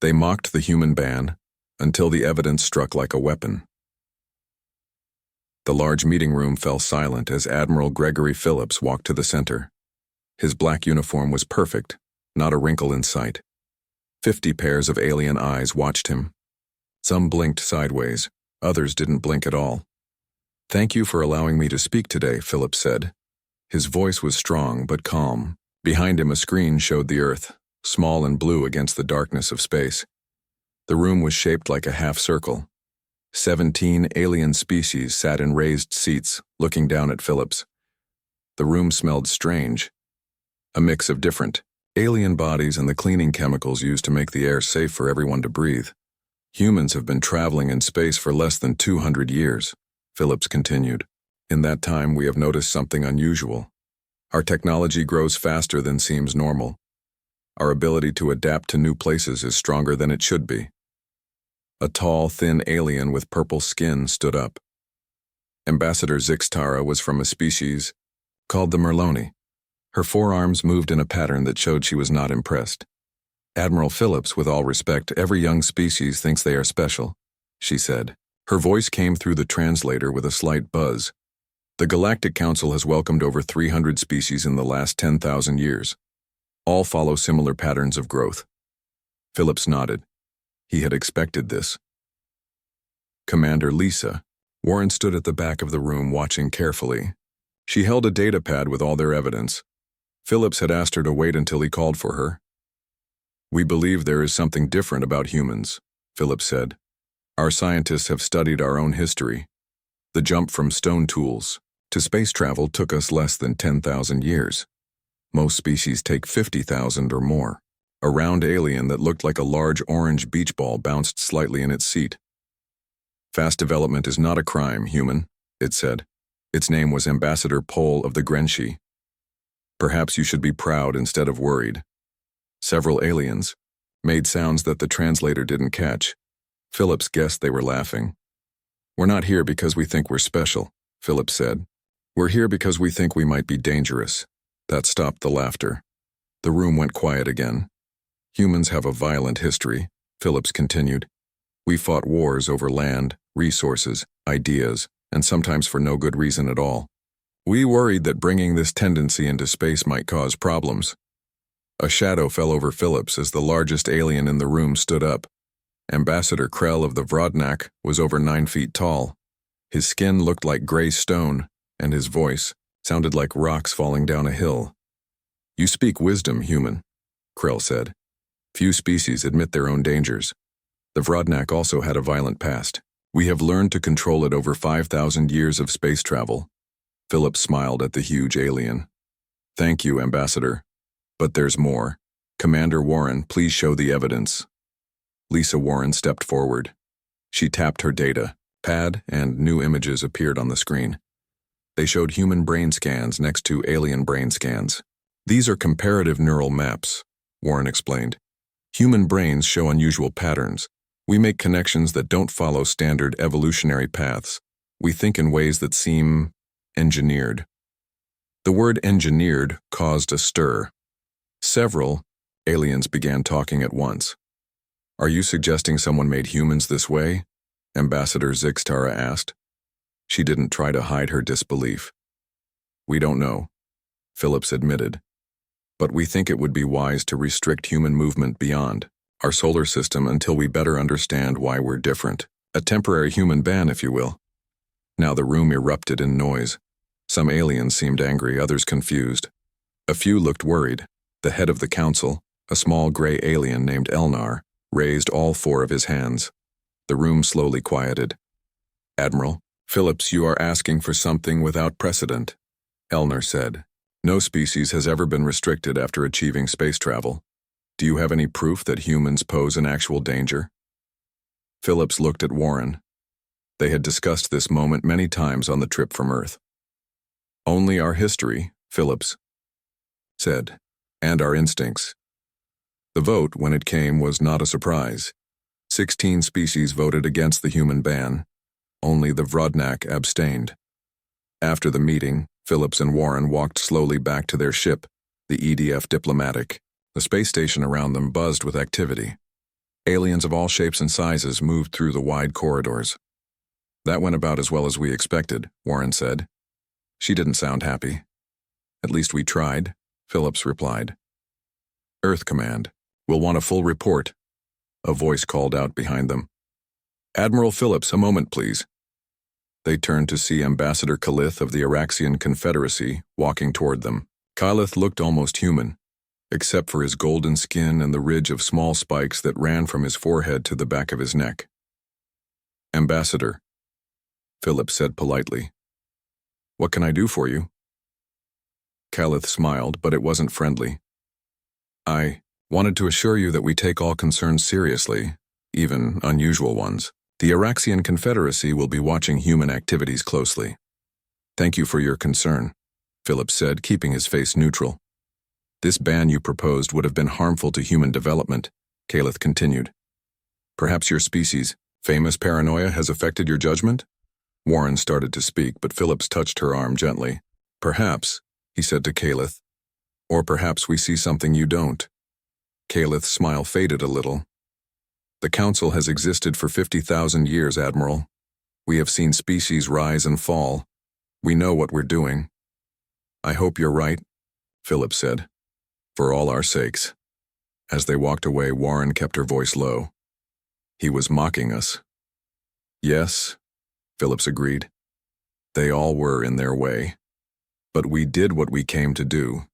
They mocked the human ban until the evidence struck like a weapon. The large meeting room fell silent as Admiral Gregory Phillips walked to the center. His black uniform was perfect, not a wrinkle in sight. 50 pairs of alien eyes watched him. Some blinked sideways, others didn't blink at all. "Thank you for allowing me to speak today," Phillips said. His voice was strong but calm. Behind him a screen showed the Earth, small and blue against the darkness of space. The room was shaped like a half-circle. 17 alien species sat in raised seats, looking down at Phillips. The room smelled strange. A mix of different alien bodies and the cleaning chemicals used to make the air safe for everyone to breathe. "Humans have been traveling in space for less than 200 years, Phillips continued. "In that time, we have noticed something unusual. Our technology grows faster than seems normal. Our ability to adapt to new places is stronger than it should be." A tall, thin alien with purple skin stood up. Ambassador Zixtara was from a species called the Merloni. Her forearms moved in a pattern that showed she was not impressed. "Admiral Phillips, with all respect, every young species thinks they are special," she said. Her voice came through the translator with a slight buzz. "The Galactic Council has welcomed over 300 species in the last 10,000 years. All follow similar patterns of growth." Phillips nodded. He had expected this. Commander Lisa. Warren stood at the back of the room watching carefully. She held a data pad with all their evidence. Phillips had asked her to wait until he called for her. "We believe there is something different about humans," Phillips said. "Our scientists have studied our own history. The jump from stone tools to space travel took us less than 10,000 years. Most species take 50,000 or more." A round alien that looked like a large orange beach ball bounced slightly in its seat. "Fast development is not a crime, human," it said. Its name was Ambassador Pole of the Grenshi. "Perhaps you should be proud instead of worried." Several aliens made sounds that the translator didn't catch. Phillips guessed they were laughing. "We're not here because we think we're special," Phillips said. "We're here because we think we might be dangerous." That stopped the laughter. The room went quiet again. "Humans have a violent history," Phillips continued. "We fought wars over land, resources, ideas, and sometimes for no good reason at all. We worried that bringing this tendency into space might cause problems." A shadow fell over Phillips as the largest alien in the room stood up. Ambassador Krell of the Vrodnak was over 9 feet tall. His skin looked like gray stone, and his voice sounded like rocks falling down a hill. "You speak wisdom, human," Krell said. "Few species admit their own dangers. The Vrodnak also had a violent past. We have learned to control it over 5,000 years of space travel." Phillips smiled at the huge alien. "Thank you, Ambassador. But there's more. Commander Warren, please show the evidence." Lisa Warren stepped forward. She tapped her data pad and new images appeared on the screen. They showed human brain scans next to alien brain scans. "These are comparative neural maps," Warren explained. "Human brains show unusual patterns. We make connections that don't follow standard evolutionary paths. We think in ways that seem engineered." The word engineered caused a stir. Several aliens began talking at once. "Are you suggesting someone made humans this way?" Ambassador Zixtara asked. She didn't try to hide her disbelief. "We don't know," Phillips admitted. "But we think it would be wise to restrict human movement beyond our solar system until we better understand why we're different. A temporary human ban, if you will." Now the room erupted in noise. Some aliens seemed angry, others confused. A few looked worried. The head of the council, a small gray alien named Elnar, raised all 4 of his hands. The room slowly quieted. "Admiral Phillips, you are asking for something without precedent," Elnar said. "No species has ever been restricted after achieving space travel. Do you have any proof that humans pose an actual danger?" Phillips looked at Warren. They had discussed this moment many times on the trip from Earth. "Only our history," Phillips said, "and our instincts." The vote, when it came, was not a surprise. 16 species voted against the human ban. Only the Vrodnak abstained. After the meeting, Phillips and Warren walked slowly back to their ship, the EDF Diplomatic. The space station around them buzzed with activity. Aliens of all shapes and sizes moved through the wide corridors. That went about as well as we expected, Warren said. She didn't sound happy. At least we tried, Phillips replied. Earth Command, we'll want a full report, a voice called out behind them. Admiral Phillips, a moment, please. They turned to see Ambassador Khalith of the Araxian Confederacy walking toward them. Khalith looked almost human, except for his golden skin and the ridge of small spikes that ran from his forehead to the back of his neck. Ambassador, Phillips said politely. What can I do for you? Khalith smiled, but it wasn't friendly. I wanted to assure you that we take all concerns seriously, even unusual ones. The Araxian Confederacy will be watching human activities closely. Thank you for your concern, Phillips said, keeping his face neutral. This ban you proposed would have been harmful to human development, Khalith continued. Perhaps your species' famous paranoia has affected your judgment? Warren started to speak, but Phillips touched her arm gently. Perhaps, he said to Khalith. Or perhaps we see something you don't. Khalith's smile faded a little. The Council has existed for 50,000 years, Admiral. We have seen species rise and fall. We know what we're doing. I hope you're right, Phillips said. For all our sakes. As they walked away, Warren kept her voice low. He was mocking us. Yes, Phillips agreed. They all were in their way. But we did what we came to do.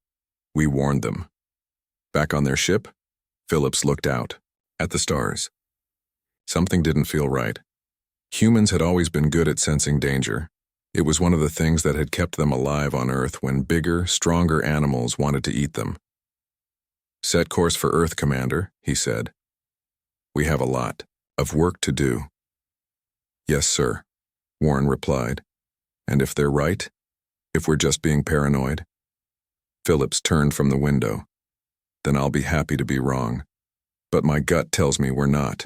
We warned them. Back on their ship, Phillips looked out, at the stars. Something didn't feel right. Humans had always been good at sensing danger. It was one of the things that had kept them alive on Earth when bigger, stronger animals wanted to eat them. Set course for Earth, Commander, he said. We have a lot of work to do. Yes, sir, Warren replied. And if they're right? If we're just being paranoid? Phillips turned from the window. Then I'll be happy to be wrong. But my gut tells me we're not.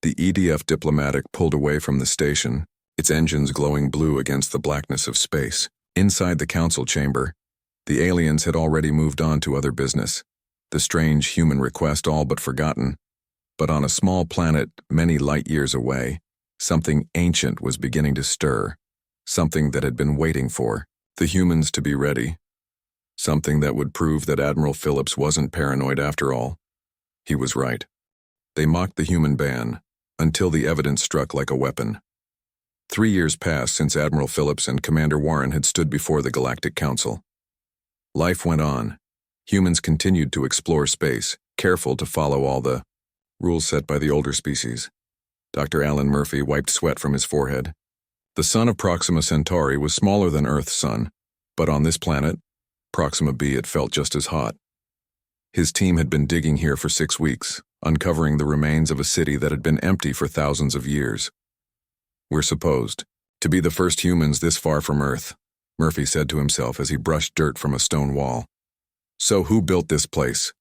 The EDF diplomatic pulled away from the station, its engines glowing blue against the blackness of space. Inside the council chamber, the aliens had already moved on to other business, the strange human request all but forgotten. But on a small planet many light years away, something ancient was beginning to stir, something that had been waiting for the humans to be ready, something that would prove that Admiral Phillips wasn't paranoid after all. He was right. They mocked the human ban, until the evidence struck like a weapon. 3 years passed since Admiral Phillips and Commander Warren had stood before the Galactic Council. Life went on. Humans continued to explore space, careful to follow all the rules set by the older species. Dr. Alan Murphy wiped sweat from his forehead. The sun of Proxima Centauri was smaller than Earth's sun, but on this planet, Proxima b, it felt just as hot. His team had been digging here for 6 weeks, uncovering the remains of a city that had been empty for thousands of years. We're supposed to be the first humans this far from Earth, Murphy said to himself as he brushed dirt from a stone wall. So who built this place?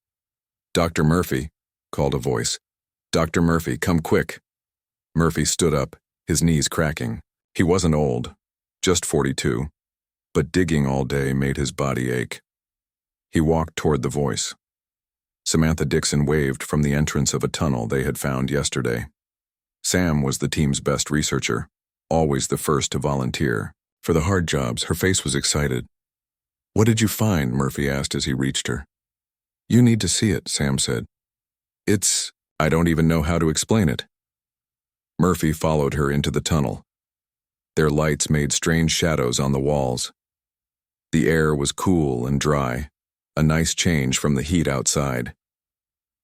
Dr. Murphy, called a voice. Dr. Murphy, come quick. Murphy stood up, his knees cracking. He wasn't old, just 42, but digging all day made his body ache. He walked toward the voice. Samantha Dixon waved from the entrance of a tunnel they had found yesterday. Sam was the team's best researcher, always the first to volunteer. For the hard jobs, her face was excited. What did you find? Murphy asked as he reached her. You need to see it, Sam said. I don't even know how to explain it. Murphy followed her into the tunnel. Their lights made strange shadows on the walls. The air was cool and dry, a nice change from the heat outside.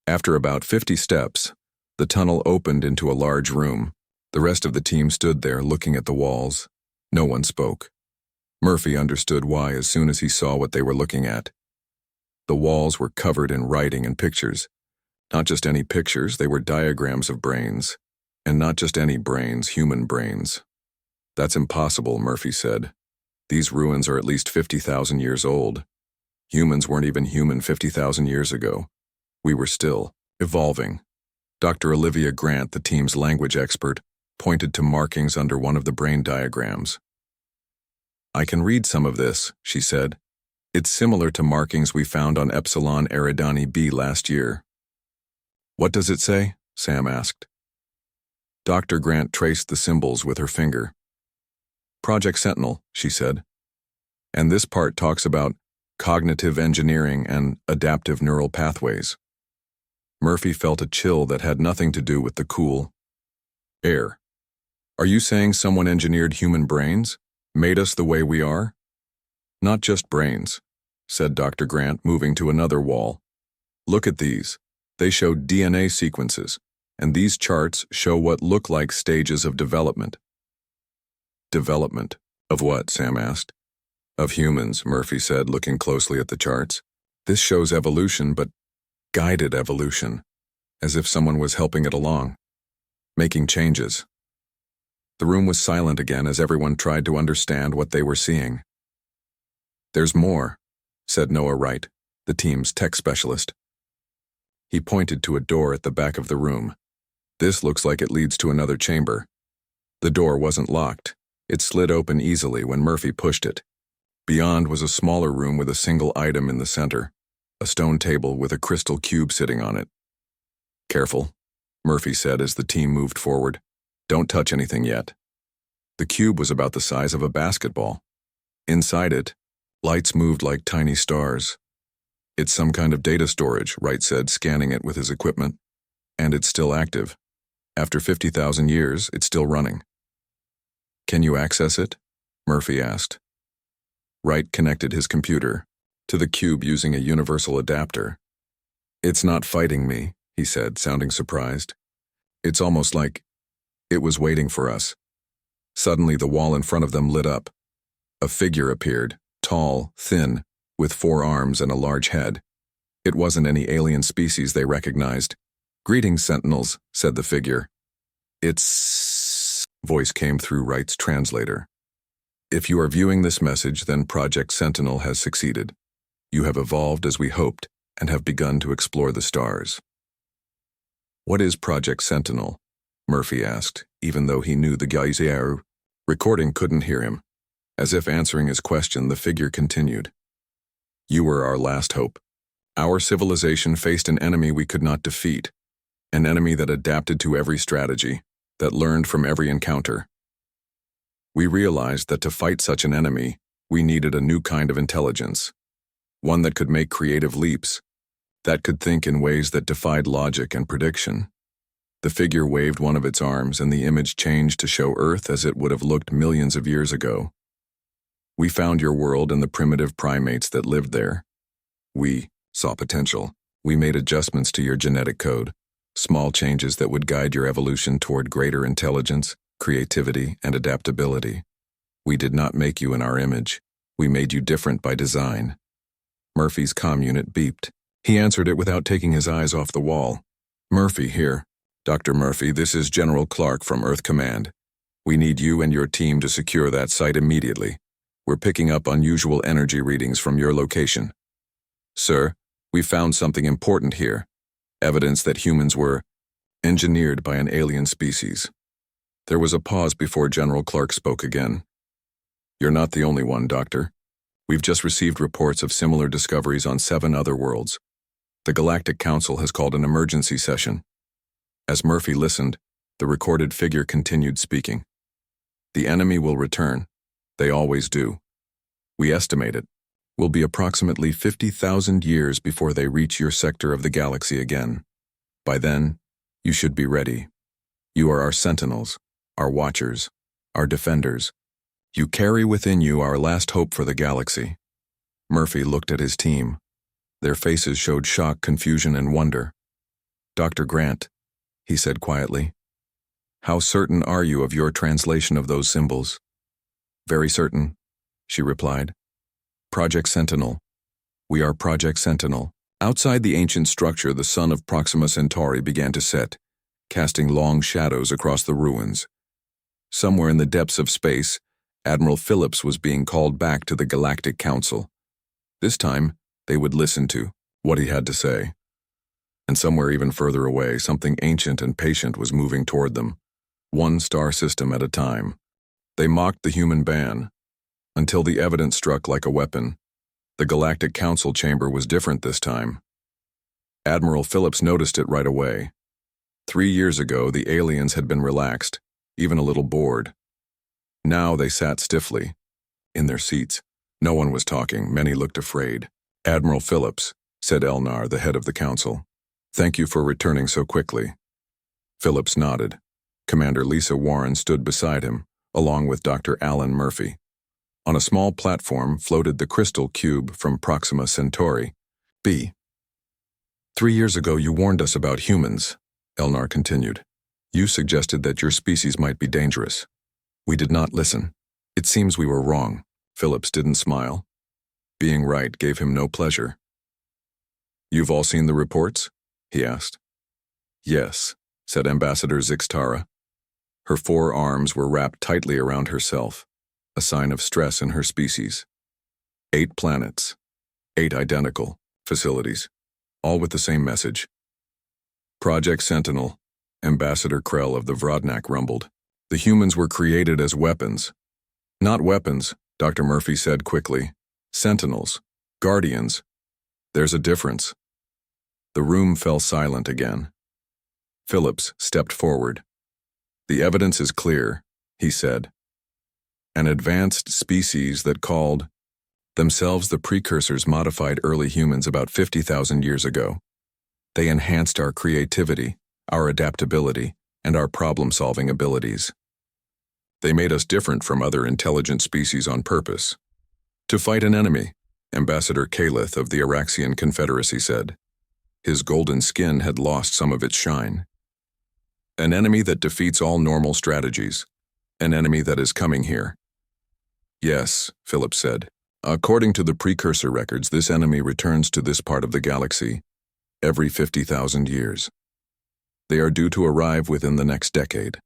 After about 50 steps, the tunnel opened into a large room. The rest of the team stood there looking at the walls. No one spoke. Murphy understood why as soon as he saw what they were looking at. The walls were covered in writing and pictures. Not just any pictures, they were diagrams of brains. And not just any brains, human brains. That's impossible, Murphy said. These ruins are at least 50,000 years old. Humans weren't even human 50,000 years ago. We were still evolving. Dr. Olivia Grant, the team's language expert, pointed to markings under one of the brain diagrams. I can read some of this, she said. It's similar to markings we found on Epsilon Eridani b last year. What does it say? Sam asked. Dr. Grant traced the symbols with her finger. Project Sentinel, she said. And this part talks about cognitive engineering and adaptive neural pathways. Murphy felt a chill that had nothing to do with the cool air. Are you saying someone engineered human brains? Made us the way we are? Not just brains, said Dr. Grant, moving to another wall. Look at these. They show DNA sequences, and these charts show what look like stages of development. Development? Of what? Sam asked. Of humans, Murphy said, looking closely at the charts. This shows evolution, but guided evolution, as if someone was helping it along, making changes. The room was silent again as everyone tried to understand what they were seeing. There's more, said Noah Wright, the team's tech specialist. He pointed to a door at the back of the room. This looks like it leads to another chamber. The door wasn't locked. It slid open easily when Murphy pushed it. Beyond was a smaller room with a single item in the center, a stone table with a crystal cube sitting on it. Careful, Murphy said as the team moved forward. Don't touch anything yet. The cube was about the size of a basketball. Inside it, lights moved like tiny stars. It's some kind of data storage, Wright said, scanning it with his equipment. And it's still active. After 50,000 years, it's still running. Can you access it? Murphy asked. Wright connected his computer to the cube using a universal adapter. It's not fighting me, he said, sounding surprised. It's almost like it was waiting for us. Suddenly, the wall in front of them lit up. A figure appeared, tall, thin, with 4 arms and a large head. It wasn't any alien species they recognized. Greetings, Sentinels, said the figure. Its voice came through Wright's translator. If you are viewing this message, then Project Sentinel has succeeded. You have evolved as we hoped and have begun to explore the stars. What is Project Sentinel? Murphy asked, even though he knew the guy's recording couldn't hear him. As if answering his question, the figure continued. You were our last hope. Our civilization faced an enemy we could not defeat, an enemy that adapted to every strategy, that learned from every encounter. We realized that to fight such an enemy, we needed a new kind of intelligence, one that could make creative leaps, that could think in ways that defied logic and prediction. The figure waved one of its arms, and the image changed to show Earth as it would have looked millions of years ago. We found your world and the primitive primates that lived there. We saw potential. We made adjustments to your genetic code, small changes that would guide your evolution toward greater intelligence, creativity, and adaptability. We did not make you in our image. We made you different by design. Murphy's comm unit beeped. He answered it without taking his eyes off the wall. Murphy here. Dr. Murphy, this is General Clark from Earth Command. We need you and your team to secure that site immediately. We're picking up unusual energy readings from your location. Sir, we found something important here. Evidence that humans were engineered by an alien species. There was a pause before General Clark spoke again. You're not the only one, Doctor. We've just received reports of similar discoveries on 7 other worlds. The Galactic Council has called an emergency session. As Murphy listened, the recorded figure continued speaking. The enemy will return. They always do. We estimate it will be approximately 50,000 years before they reach your sector of the galaxy again. By then, you should be ready. You are our sentinels, our watchers, our defenders. You carry within you our last hope for the galaxy. Murphy looked at his team. Their faces showed shock, confusion, and wonder. Dr. Grant, he said quietly, how certain are you of your translation of those symbols? Very certain, she replied. Project Sentinel. We are Project Sentinel. Outside the ancient structure, the sun of Proxima Centauri began to set, casting long shadows across the ruins. Somewhere in the depths of space, Admiral Phillips was being called back to the Galactic Council. This time, they would listen to what he had to say. And somewhere even further away, something ancient and patient was moving toward them, one star system at a time. They mocked the human ban, until the evidence struck like a weapon. The Galactic Council chamber was different this time. Admiral Phillips noticed it right away. 3 years ago, the aliens had been relaxed, even a little bored. Now they sat stiffly, in their seats. No one was talking. Many looked afraid. "Admiral Phillips," said Elnar, the head of the council. "Thank you for returning so quickly." Phillips nodded. Commander Lisa Warren stood beside him, along with Dr. Alan Murphy. On a small platform floated the crystal cube from Proxima Centauri, B. 3 years ago you warned us about humans, Elnar continued. You suggested that your species might be dangerous. We did not listen. It seems we were wrong. Phillips didn't smile. Being right gave him no pleasure. "You've all seen the reports?" he asked. "Yes," said Ambassador Zixtara. Her 4 arms were wrapped tightly around herself, a sign of stress in her species. 8 planets, 8 identical facilities, all with the same message. "Project Sentinel," Ambassador Krell of the Vrodnak rumbled. "The humans were created as weapons." "Not weapons," Dr. Murphy said quickly. "Sentinels. Guardians. There's a difference." The room fell silent again. Phillips stepped forward. "The evidence is clear," he said. "An advanced species that called themselves the precursors modified early humans about 50,000 years ago. They enhanced our creativity, our adaptability, and our problem-solving abilities. They made us different from other intelligent species on purpose. To fight an enemy," Ambassador Kalith of the Araxian Confederacy said. His golden skin had lost some of its shine. "An enemy that defeats all normal strategies. An enemy that is coming here." "Yes," Phillips said. "According to the precursor records, this enemy returns to this part of the galaxy every 50,000 years. They are due to arrive within the next decade."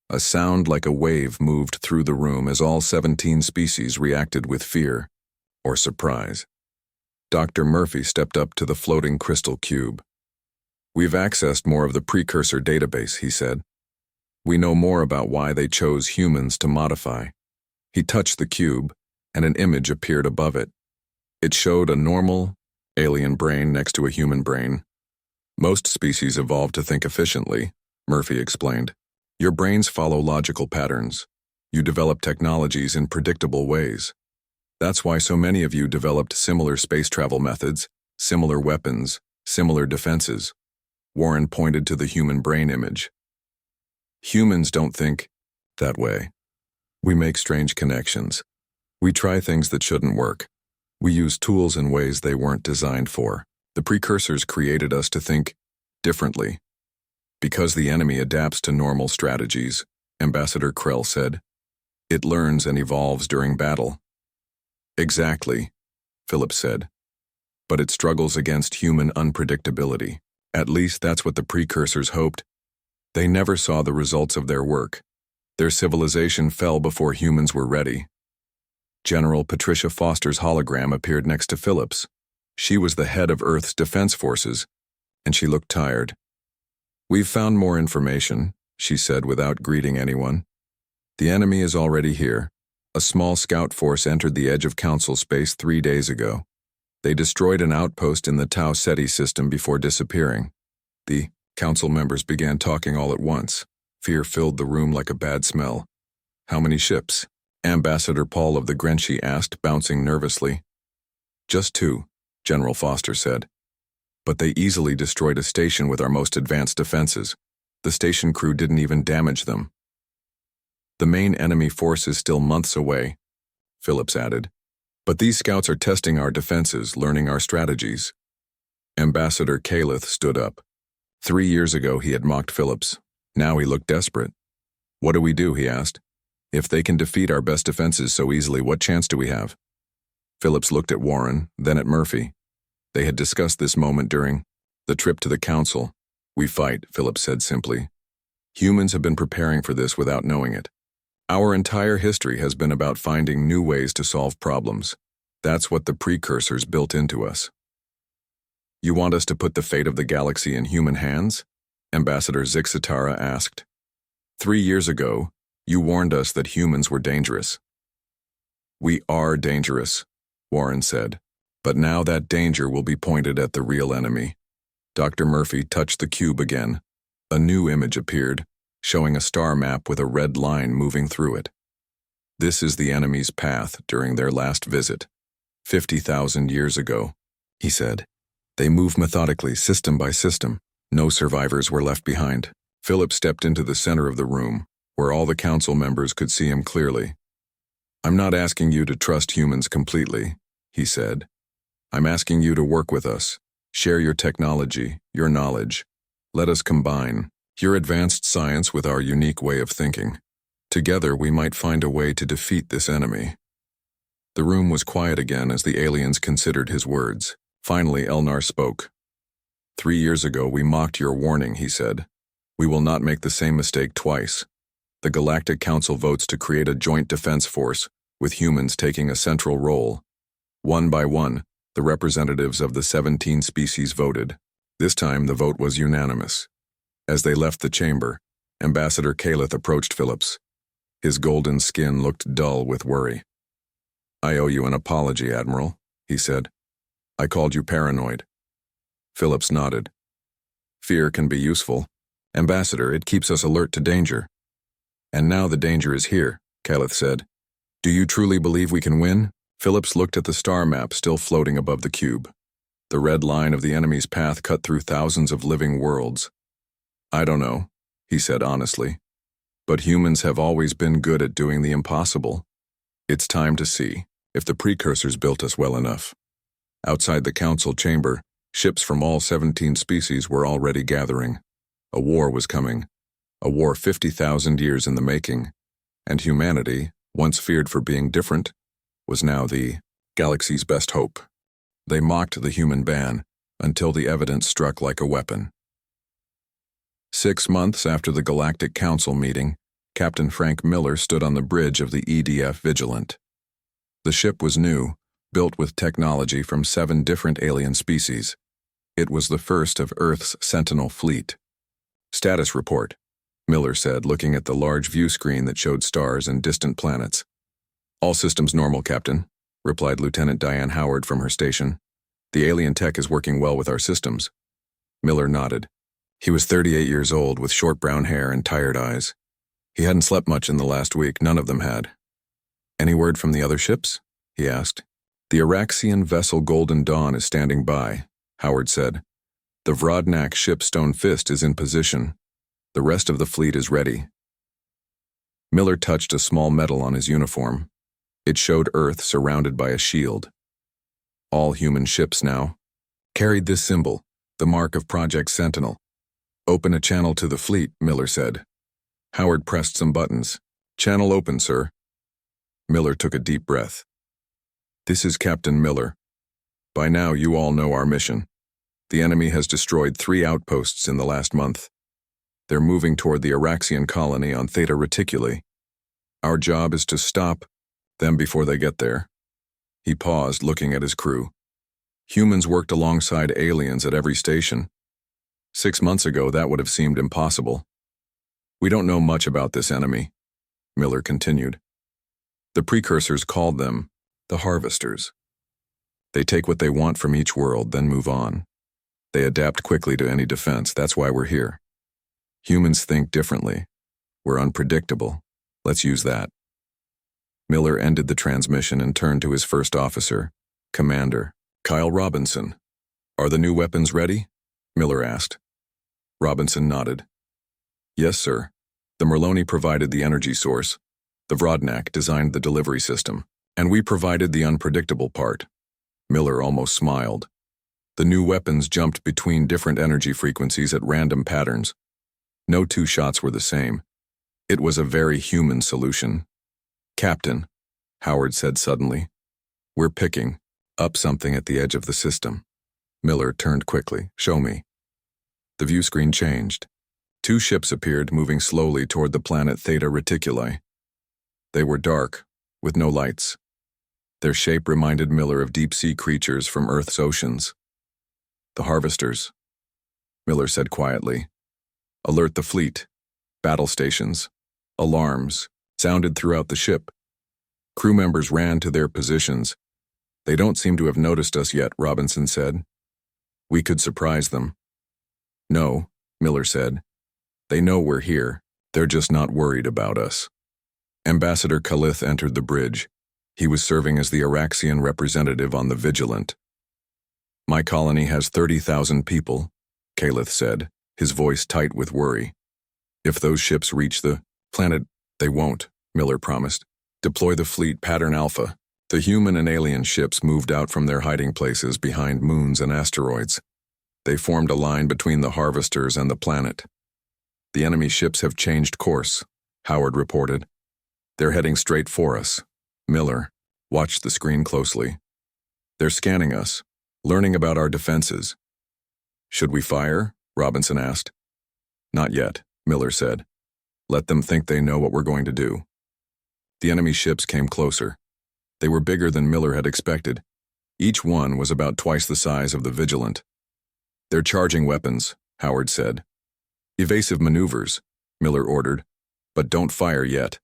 A sound like a wave moved through the room as all 17 species reacted with fear or surprise. Dr. Murphy stepped up to the floating crystal cube. "We've accessed more of the precursor database," he said. "We know more about why they chose humans to modify." He touched the cube, and an image appeared above it. It showed a normal, alien brain next to a human brain. "Most species evolved to think efficiently," Murphy explained. "Your brains follow logical patterns. You develop technologies in predictable ways. That's why so many of you developed similar space travel methods, similar weapons, similar defenses." Warren pointed to the human brain image. "Humans don't think that way. We make strange connections. We try things that shouldn't work. We use tools in ways they weren't designed for. The precursors created us to think differently. Because the enemy adapts to normal strategies," Ambassador Krell said. "It learns and evolves during battle." "Exactly," Phillips said. "But it struggles against human unpredictability. At least that's what the precursors hoped. They never saw the results of their work. Their civilization fell before humans were ready." General Patricia Foster's hologram appeared next to Phillips. She was the head of Earth's defense forces, and she looked tired. "We've found more information," she said without greeting anyone. "The enemy is already here. A small scout force entered the edge of Council space 3 days ago. They destroyed an outpost in the Tau Ceti system before disappearing." The council members began talking all at once. Fear filled the room like a bad smell. "How many ships?" Ambassador Paul of the Grenshi asked, bouncing nervously. "Just 2, General Foster said. But they easily destroyed a station with our most advanced defenses. The station crew didn't even damage them." "The main enemy force is still months away," Phillips added. "But these scouts are testing our defenses, learning our strategies." Ambassador Kalith stood up. 3 years ago he had mocked Phillips. Now he looked desperate. "What do we do?" he asked. "If they can defeat our best defenses so easily, what chance do we have?" Phillips looked at Warren, then at Murphy. They had discussed this moment during the trip to the council. "We fight," Phillips said simply. "Humans have been preparing for this without knowing it. Our entire history has been about finding new ways to solve problems. That's what the precursors built into us." "You want us to put the fate of the galaxy in human hands?" Ambassador Zixtara asked. 3 years ago, you warned us that humans were dangerous." "We are dangerous," Warren said. "But now that danger will be pointed at the real enemy, Dr. Murphy touched the cube again. A new image appeared, showing a star map with a red line moving through it. This is the enemy's path during their last visit, 50,000 years ago, he said. They moved methodically, system by system. No survivors were left behind. Philip stepped into the center of the room, where all the council members could see him clearly. I'm not asking you to trust humans completely, he said. I'm asking you to work with us. Share your technology, your knowledge. Let us combine your advanced science with our unique way of thinking. Together we might find a way to defeat this enemy. The room was quiet again as the aliens considered his words. Finally, Elnar spoke. 3 years ago we mocked your warning, he said. We will not make the same mistake twice. The Galactic Council votes to create a joint defense force, with humans taking a central role. One by one, the representatives of the 17 species voted. This time the vote was unanimous. As they left the chamber, Ambassador Calith approached Phillips. His golden skin looked dull with worry. I owe you an apology, Admiral, he said. I called you paranoid. Phillips nodded. Fear can be useful. Ambassador, it keeps us alert to danger. And now the danger is here, Calith said. Do you truly believe we can win? Phillips looked at the star map still floating above the cube. The red line of the enemy's path cut through thousands of living worlds. I don't know, he said honestly. But humans have always been good at doing the impossible. It's time to see if the precursors built us well enough. Outside the council chamber, ships from all 17 species were already gathering. A war was coming. A war 50,000 years in the making. And humanity, once feared for being different, was now the galaxy's best hope. They mocked the human ban until the evidence struck like a weapon. 6 months after the Galactic Council meeting, Captain Frank Miller stood on the bridge of the EDF Vigilant. The ship was new, built with technology from 7 different alien species. It was the first of Earth's Sentinel fleet. Status report, Miller said, looking at the large view screen that showed stars and distant planets. All systems normal, Captain, replied Lieutenant Diane Howard from her station. The alien tech is working well with our systems. Miller nodded. He was 38 years old with short brown hair and tired eyes. He hadn't slept much in the last week, none of them had. Any word from the other ships? He asked. The Araxian vessel Golden Dawn is standing by, Howard said. The Vrodnak ship Stone Fist is in position. The rest of the fleet is ready. Miller touched a small medal on his uniform. It showed Earth surrounded by a shield. All human ships now carried this symbol, the mark of Project Sentinel. Open a channel to the fleet, Miller said. Howard pressed some buttons. Channel open, sir. Miller took a deep breath. This is Captain Miller. By now you all know our mission. The enemy has destroyed 3 outposts in the last month. They're moving toward the Araxian colony on Theta Reticuli. Our job is to stop them before they get there. He paused, looking at his crew. Humans worked alongside aliens at every station. 6 months ago, that would have seemed impossible. We don't know much about this enemy, Miller continued. The precursors called them the Harvesters. They take what they want from each world, then move on. They adapt quickly to any defense. That's why we're here. Humans think differently. We're unpredictable. Let's use that. Miller ended the transmission and turned to his first officer, Commander Kyle Robinson. Are the new weapons ready? Miller asked. Robinson nodded. Yes, sir. The Merloni provided the energy source. The Vrodnak designed the delivery system. And we provided the unpredictable part. Miller almost smiled. The new weapons jumped between different energy frequencies at random patterns. No 2 shots were the same. It was a very human solution. Captain, Howard said suddenly, we're picking up something at the edge of the system. Miller turned quickly. Show me. The view screen changed. 2 ships appeared, moving slowly toward the planet Theta Reticuli. They were dark, with no lights. Their shape reminded Miller of deep-sea creatures from Earth's oceans. The Harvesters, Miller said quietly. Alert the fleet. Battle stations. Alarms sounded throughout the ship. Crew members ran to their positions. They don't seem to have noticed us yet, Robinson said. We could surprise them. No, Miller said. They know we're here. They're just not worried about us. Ambassador Khalith entered the bridge. He was serving as the Araxian representative on the Vigilant. My colony has 30,000 people, Khalith said, his voice tight with worry. If those ships reach the planet, they won't, Miller promised. Deploy the fleet Pattern Alpha. The human and alien ships moved out from their hiding places behind moons and asteroids. They formed a line between the harvesters and the planet. The enemy ships have changed course, Howard reported. They're heading straight for us. Miller watched the screen closely. They're scanning us, learning about our defenses. Should we fire? Robinson asked. Not yet, Miller said. Let them think they know what we're going to do. The enemy ships came closer. They were bigger than Miller had expected. Each one was about twice the size of the Vigilant. They're charging weapons, Howard said. Evasive maneuvers, Miller ordered, but don't fire yet.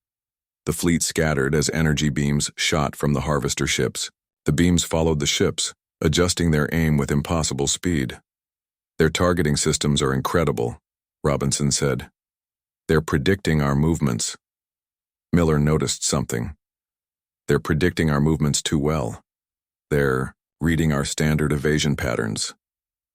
The fleet scattered as energy beams shot from the harvester ships. The beams followed the ships, adjusting their aim with impossible speed. Their targeting systems are incredible, Robinson said. They're predicting our movements. Miller noticed something. They're predicting our movements too well. They're reading our standard evasion patterns.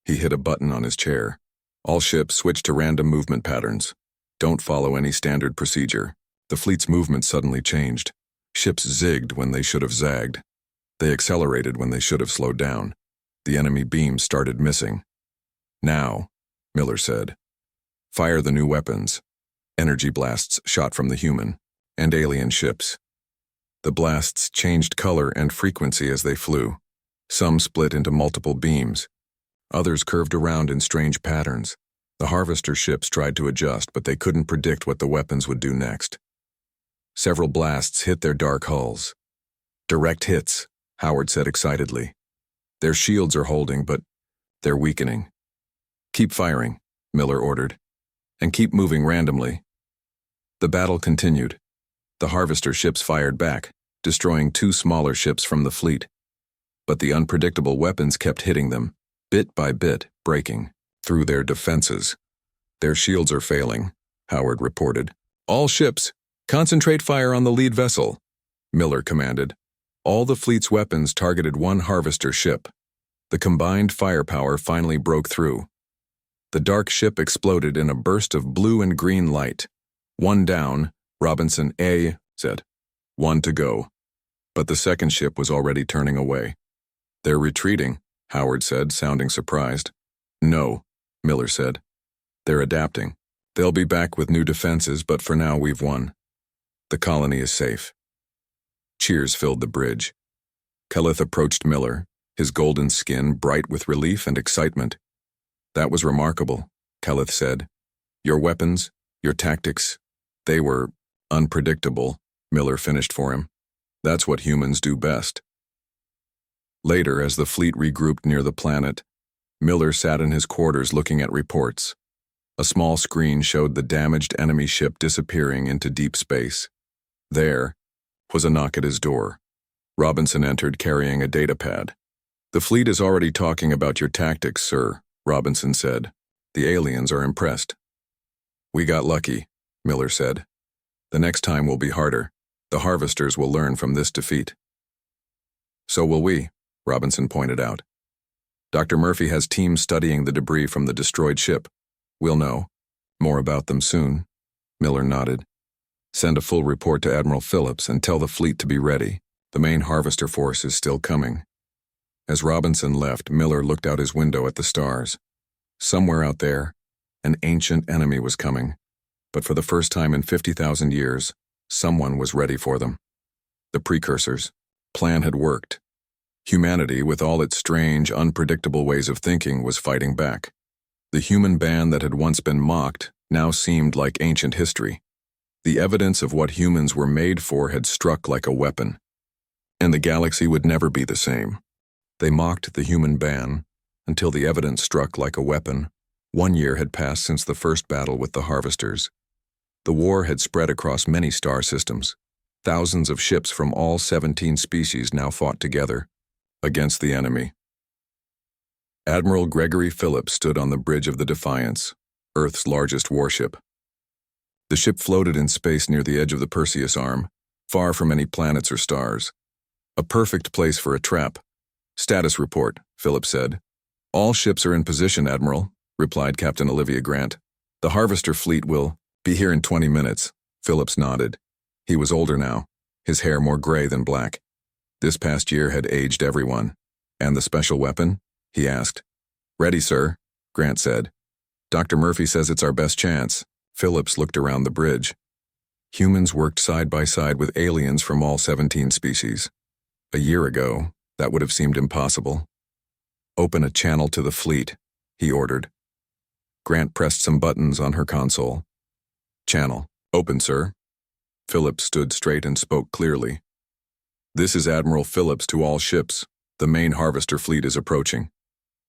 He hit a button on his chair. All ships switch to random movement patterns. Don't follow any standard procedure. The fleet's movement suddenly changed. Ships zigged when they should have zagged. They accelerated when they should have slowed down. The enemy beams started missing. Now, Miller said, fire the new weapons. Energy blasts shot from the human and alien ships. The blasts changed color and frequency as they flew. Some split into multiple beams. Others curved around in strange patterns. The harvester ships tried to adjust, but they couldn't predict what the weapons would do next. Several blasts hit their dark hulls. Direct hits, Howard said excitedly. Their shields are holding, but they're weakening. Keep firing, Miller ordered, and keep moving randomly. The battle continued. The harvester ships fired back, destroying 2 smaller ships from the fleet. But the unpredictable weapons kept hitting them, bit by bit, breaking through their defenses. Their shields are failing, Howard reported. All ships, concentrate fire on the lead vessel, Miller commanded. All the fleet's weapons targeted one harvester ship. The combined firepower finally broke through. The dark ship exploded in a burst of blue and green light. 1 down, Robinson said. 1 to go. But the second ship was already turning away. They're retreating, Howard said, sounding surprised. No, Miller said. They're adapting. They'll be back with new defenses, but for now we've won. The colony is safe. Cheers filled the bridge. Khalith approached Miller, his golden skin bright with relief and excitement. That was remarkable, Khalith said. Your weapons, your tactics, they were unpredictable, Miller finished for him. That's what humans do best. Later, as the fleet regrouped near the planet, Miller sat in his quarters looking at reports. A small screen showed the damaged enemy ship disappearing into deep space. There was a knock at his door. Robinson entered carrying a datapad. The fleet is already talking about your tactics, sir, Robinson said. The aliens are impressed. We got lucky, Miller said. The next time will be harder. The harvesters will learn from this defeat. So will we, Robinson pointed out. Dr. Murphy has teams studying the debris from the destroyed ship. We'll know more about them soon. Miller nodded. Send a full report to Admiral Phillips and tell the fleet to be ready. The main harvester force is still coming. As Robinson left, Miller looked out his window at the stars. Somewhere out there, an ancient enemy was coming. But for the first time in 50,000 years, someone was ready for them. The precursors' plan had worked. Humanity, with all its strange, unpredictable ways of thinking, was fighting back. The human band that had once been mocked now seemed like ancient history. The evidence of what humans were made for had struck like a weapon. And the galaxy would never be the same. They mocked the human ban until the evidence struck like a weapon. 1 year had passed since the first battle with the harvesters. The war had spread across many star systems. Thousands of ships from all 17 species now fought together against the enemy. Admiral Gregory Phillips stood on the bridge of the Defiance, Earth's largest warship. The ship floated in space near the edge of the Perseus Arm, far from any planets or stars. A perfect place for a trap. "Status report," Phillips said. "All ships are in position, Admiral," replied Captain Olivia Grant. "The Harvester fleet will be here in 20 minutes." Phillips nodded. He was older now, his hair more gray than black. This past year had aged everyone. "And the special weapon?" he asked. "Ready, sir," Grant said. "Dr. Murphy says it's our best chance." Phillips looked around the bridge. Humans worked side by side with aliens from all 17 species. A year ago, that would have seemed impossible. "Open a channel to the fleet," he ordered. Grant pressed some buttons on her console. "Channel. Open, sir." Phillips stood straight and spoke clearly. "This is Admiral Phillips to all ships. The main Harvester fleet is approaching.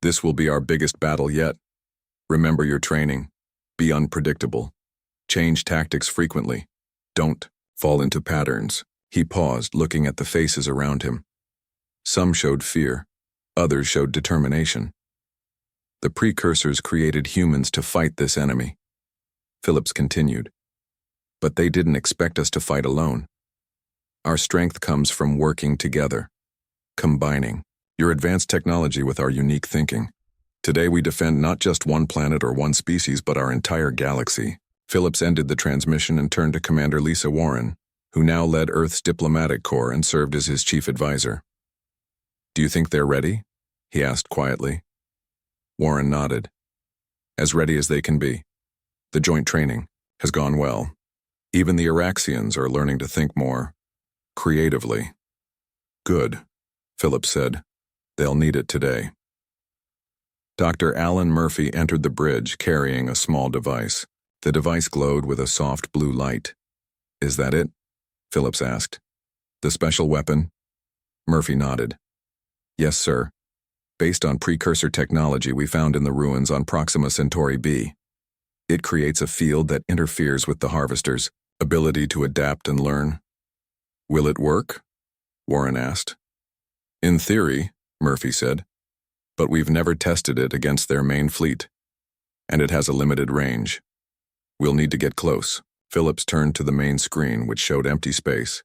This will be our biggest battle yet. Remember your training. Be unpredictable. Change tactics frequently. Don't fall into patterns." He paused, looking at the faces around him. Some showed fear. Others showed determination. The precursors created humans to fight this enemy. Phillips continued. "But they didn't expect us to fight alone. Our strength comes from working together, combining your advanced technology with our unique thinking. Today we defend not just one planet or one species, but our entire galaxy." Phillips ended the transmission and turned to Commander Lisa Warren, who now led Earth's diplomatic corps and served as his chief advisor. "Do you think they're ready?" he asked quietly. Warren nodded. "As ready as they can be. The joint training has gone well. Even the Araxians are learning to think more creatively." "Good," Phillips said. "They'll need it today." Dr. Alan Murphy entered the bridge carrying a small device. The device glowed with a soft blue light. "Is that it?" Phillips asked. "The special weapon?" Murphy nodded. "Yes, sir. Based on precursor technology we found in the ruins on Proxima Centauri b. It creates a field that interferes with the Harvester's ability to adapt and learn." "Will it work?" Warren asked. "In theory," Murphy said, "but we've never tested it against their main fleet. And it has a limited range. We'll need to get close." Phillips turned to the main screen, which showed empty space.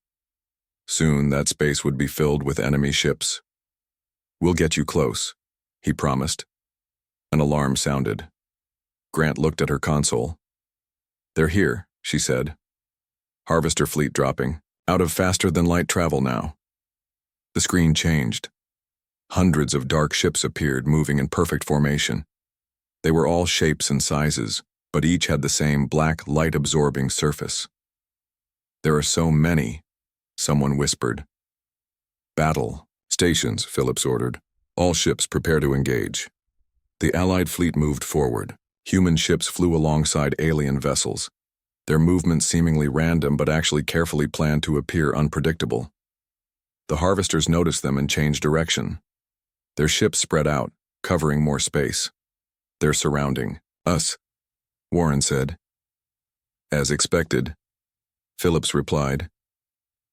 Soon that space would be filled with enemy ships. "We'll get you close," he promised. An alarm sounded. Grant looked at her console. "They're here," she said. "Harvester fleet dropping. Out of faster-than-light travel now." The screen changed. Hundreds of dark ships appeared, moving in perfect formation. They were all shapes and sizes, but each had the same black, light-absorbing surface. "There are so many," someone whispered. "Battle stations," Phillips ordered. "All ships prepare to engage." The Allied fleet moved forward. Human ships flew alongside alien vessels, their movements seemingly random but actually carefully planned to appear unpredictable. The Harvesters noticed them and changed direction. Their ships spread out, covering more space. "They're surrounding us," Warren said. "As expected," Phillips replied.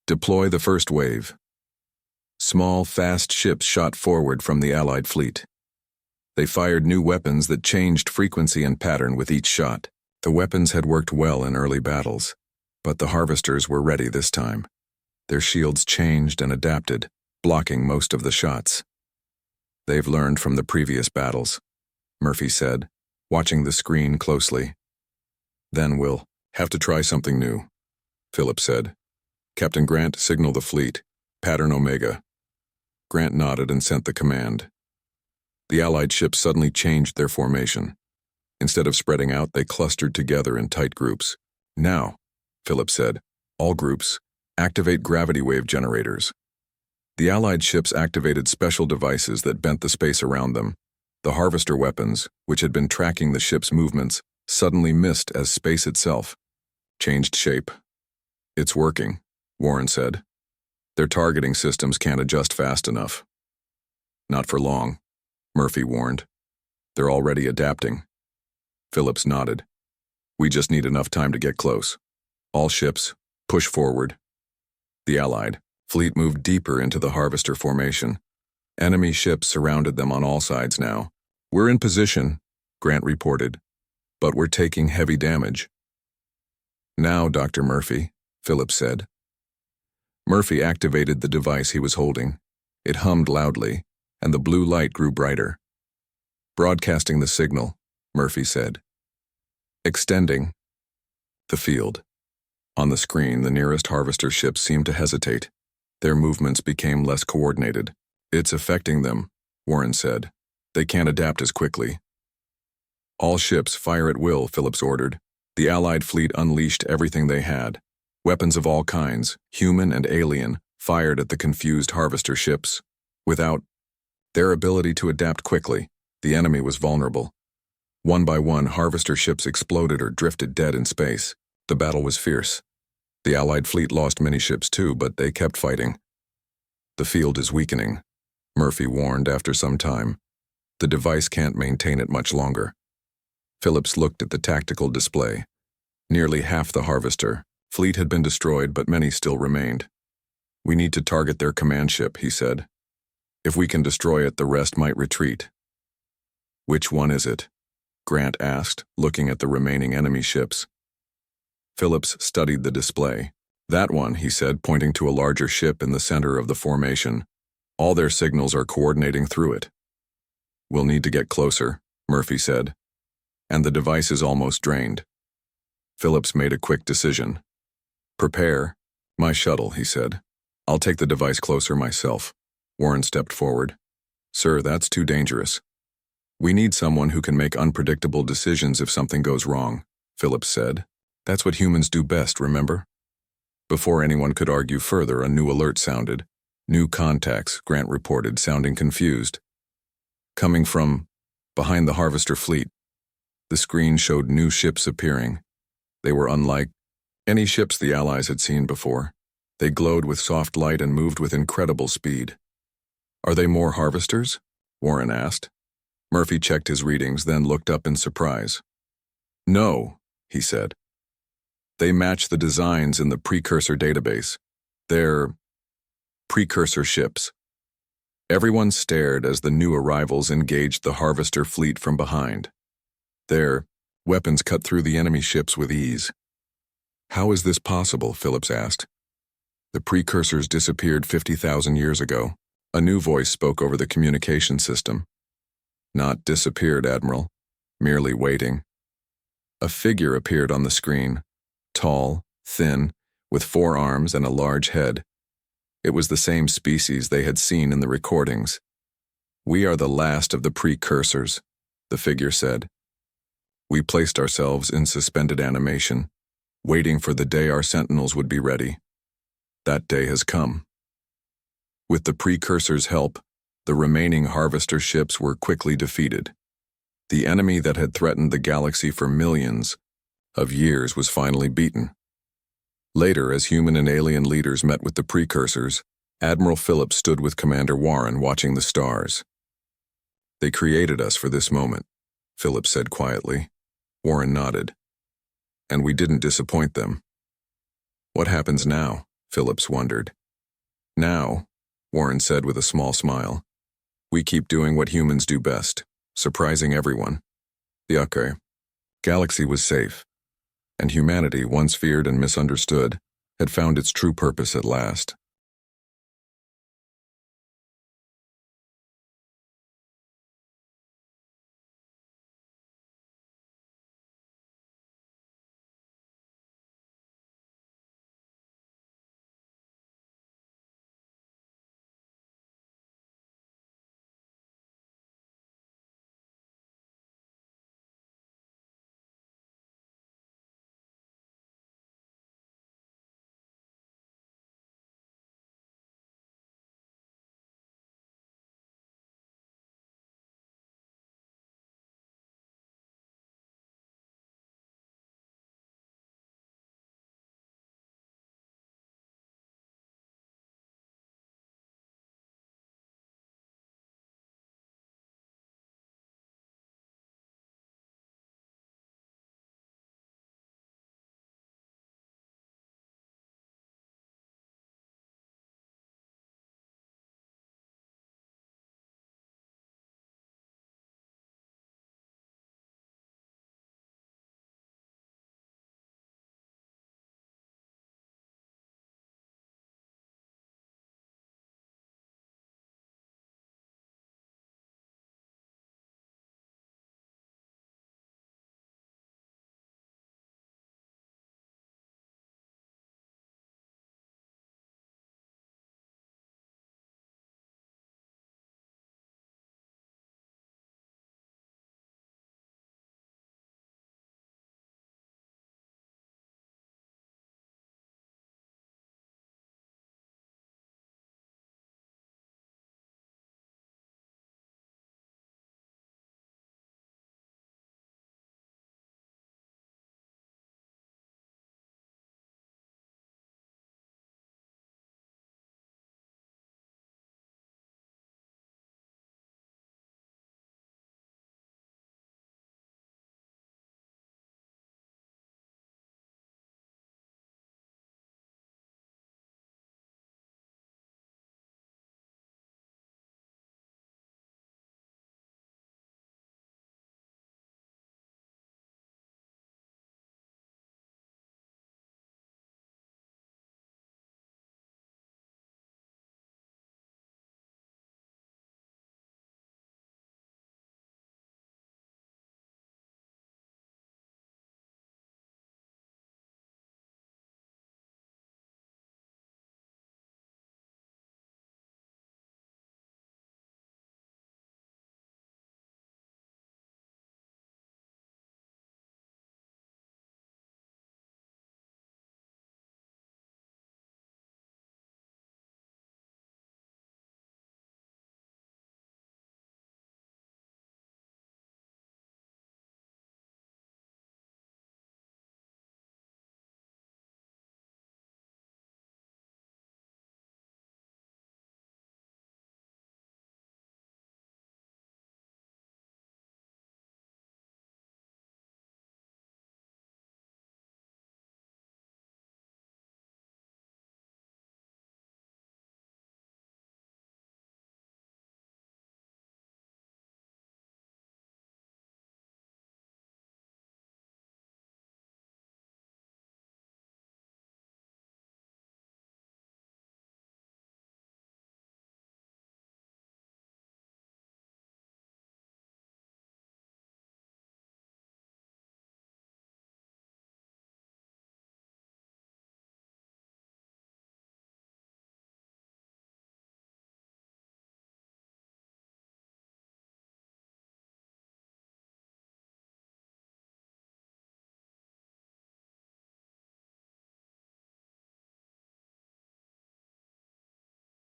"Deploy the first wave." Small, fast ships shot forward from the Allied fleet. They fired new weapons that changed frequency and pattern with each shot. The weapons had worked well in early battles, but the Harvesters were ready this time. Their shields changed and adapted, blocking most of the shots. "They've learned from the previous battles," Murphy said, watching the screen closely. "Then we'll have to try something new," Phillips said. "Captain Grant, signal the fleet. Pattern Omega." Grant nodded and sent the command. The Allied ships suddenly changed their formation. Instead of spreading out, they clustered together in tight groups. "Now," Phillips said, "all groups, activate gravity wave generators." The Allied ships activated special devices that bent the space around them. The Harvester weapons, which had been tracking the ship's movements, suddenly missed as space itself changed shape. "It's working," Warren said. "Their targeting systems can't adjust fast enough." "Not for long," Murphy warned. "They're already adapting." Phillips nodded. "We just need enough time to get close. All ships, push forward." The Allied fleet moved deeper into the Harvester formation. Enemy ships surrounded them on all sides now, We're in position, Grant reported, but we're taking heavy damage. Now, Dr. Murphy, Phillips said. Murphy activated the device he was holding. It hummed loudly, and the blue light grew brighter. Broadcasting the signal, Murphy said. Extending. The field. On the screen, the nearest harvester ships seemed to hesitate. Their movements became less coordinated. It's affecting them, Warren said. They can't adapt as quickly. All ships fire at will, Phillips ordered. The Allied fleet unleashed everything they had. Weapons of all kinds, human and alien, fired at the confused harvester ships. Without their ability to adapt quickly, the enemy was vulnerable. One by one, harvester ships exploded or drifted dead in space. The battle was fierce. The Allied fleet lost many ships too, but they kept fighting. The field is weakening, Murphy warned after some time. The device can't maintain it much longer. Phillips looked at the tactical display. Nearly half the harvester fleet had been destroyed, but many still remained. We need to target their command ship, he said. If we can destroy it, the rest might retreat. Which one is it? Grant asked, looking at the remaining enemy ships. Phillips studied the display. That one, he said, pointing to a larger ship in the center of the formation. All their signals are coordinating through it. We'll need to get closer, Murphy said. And the device is almost drained. Phillips made a quick decision. Prepare. My shuttle, he said. I'll take the device closer myself. Warren stepped forward. Sir, that's too dangerous. We need someone who can make unpredictable decisions if something goes wrong, Phillips said. That's what humans do best, remember? Before anyone could argue further, a new alert sounded. New contacts, Grant reported, sounding confused. Coming from behind the harvester fleet. The screen showed new ships appearing. They were unlike any ships the Allies had seen before. They glowed with soft light and moved with incredible speed. Are they more harvesters? Warren asked. Murphy checked his readings, then looked up in surprise. No, he said. They match the designs in the precursor database. They're precursor ships. Everyone stared as the new arrivals engaged the harvester fleet from behind. Their weapons cut through the enemy ships with ease. How is this possible? Phillips asked. The precursors disappeared 50,000 years ago. A new voice spoke over the communication system. Not disappeared, Admiral. Merely waiting. A figure appeared on the screen. Tall, thin, with 4 arms and a large head. It was the same species they had seen in the recordings. We are the last of the precursors, the figure said. We placed ourselves in suspended animation, waiting for the day our sentinels would be ready. That day has come. With the precursors' help, the remaining harvester ships were quickly defeated. The enemy that had threatened the galaxy for millions of years was finally beaten. Later, as human and alien leaders met with the precursors, Admiral Phillips stood with Commander Warren watching the stars. They created us for this moment, Phillips said quietly. Warren nodded. And we didn't disappoint them. What happens now? Phillips wondered. Now, Warren said with a small smile, we keep doing what humans do best, surprising everyone. The galaxy was safe, and humanity, once feared and misunderstood, had found its true purpose at last.